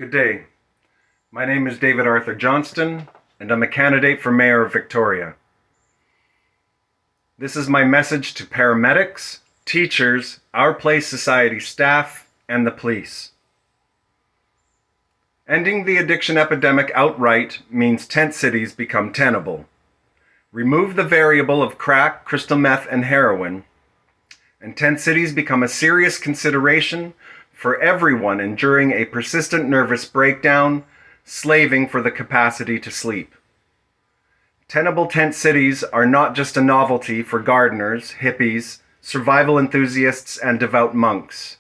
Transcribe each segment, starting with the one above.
Good day. My name is David Arthur Johnston, and I'm a candidate for Mayor of Victoria. This is my message to paramedics, teachers, Our Place Society staff, and the police. Ending the addiction epidemic outright means tent cities become tenable. Remove the variable of crack, crystal meth, and heroin, and tent cities become a serious consideration for everyone enduring a persistent nervous breakdown, slaving for the capacity to sleep. Tenable tent cities are not just a novelty for gardeners, hippies, survival enthusiasts, and devout monks.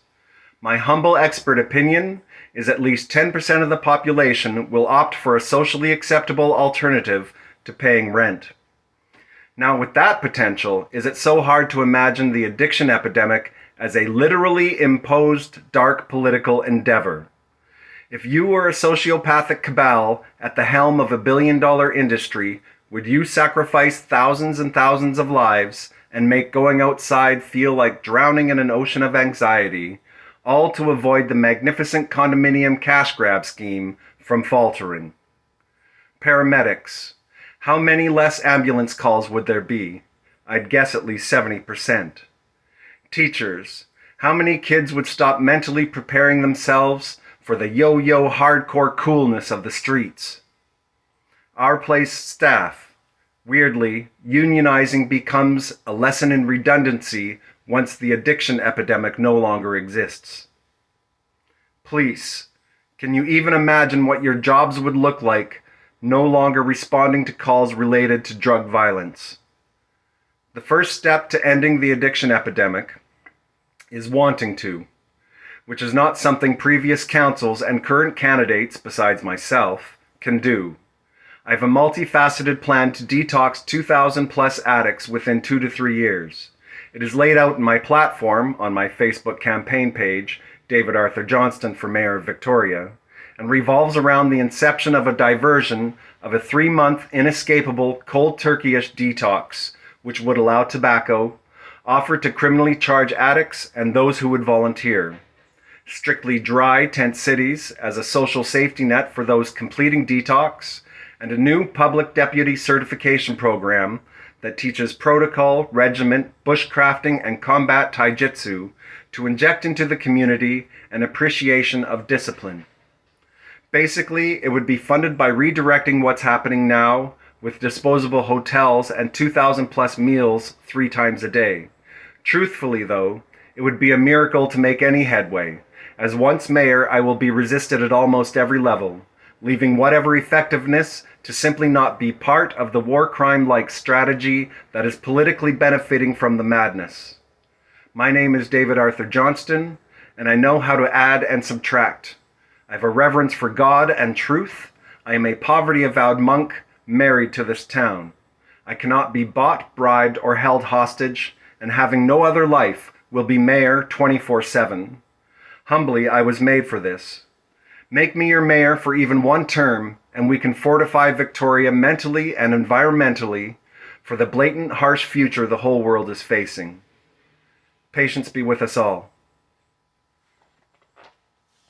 My humble expert opinion is at least 10% of the population will opt for a socially acceptable alternative to paying rent. Now, with that potential, is it so hard to imagine the addiction epidemic as a literally imposed dark political endeavor? If you were a sociopathic cabal at the helm of a billion-dollar industry, would you sacrifice thousands and thousands of lives and make going outside feel like drowning in an ocean of anxiety, all to avoid the magnificent condominium cash grab scheme from faltering? Paramedics. How many less ambulance calls would there be? I'd guess at least 70%. Teachers. How many kids would stop mentally preparing themselves for the yo-yo hardcore coolness of the streets? Our Place staff. Weirdly, unionizing becomes a lesson in redundancy once the addiction epidemic no longer exists. Police. Can you even imagine what your jobs would look like no longer responding to calls related to drug violence? The first step to ending the addiction epidemic is wanting to, which is not something previous councils and current candidates, besides myself, can do. I have a multifaceted plan to detox 2,000 plus addicts within 2 to 3 years. It is laid out in my platform on my Facebook campaign page, David Arthur Johnston for Mayor of Victoria, and revolves around the inception of a diversion of a 3-month inescapable cold turkey-ish detox, which would allow tobacco, offered to criminally charged addicts and those who would volunteer. Strictly dry tent cities as a social safety net for those completing detox, and a new public deputy certification program that teaches protocol, regiment, bushcrafting, and combat taijutsu to inject into the community an appreciation of discipline. Basically, it would be funded by redirecting what's happening now with disposable hotels and 2,000 plus meals 3 times a day. Truthfully, though, it would be a miracle to make any headway. As once mayor, I will be resisted at almost every level, leaving whatever effectiveness to simply not be part of the war crime-like strategy that is politically benefiting from the madness. My name is David Arthur Johnston, and I know how to add and subtract. I have a reverence for God and truth. I am a poverty-avowed monk married to this town. I cannot be bought, bribed, or held hostage, and having no other life, will be mayor 24/7. Humbly, I was made for this. Make me your mayor for even 1 term, and we can fortify Victoria mentally and environmentally for the blatant, harsh future the whole world is facing. Patience be with us all.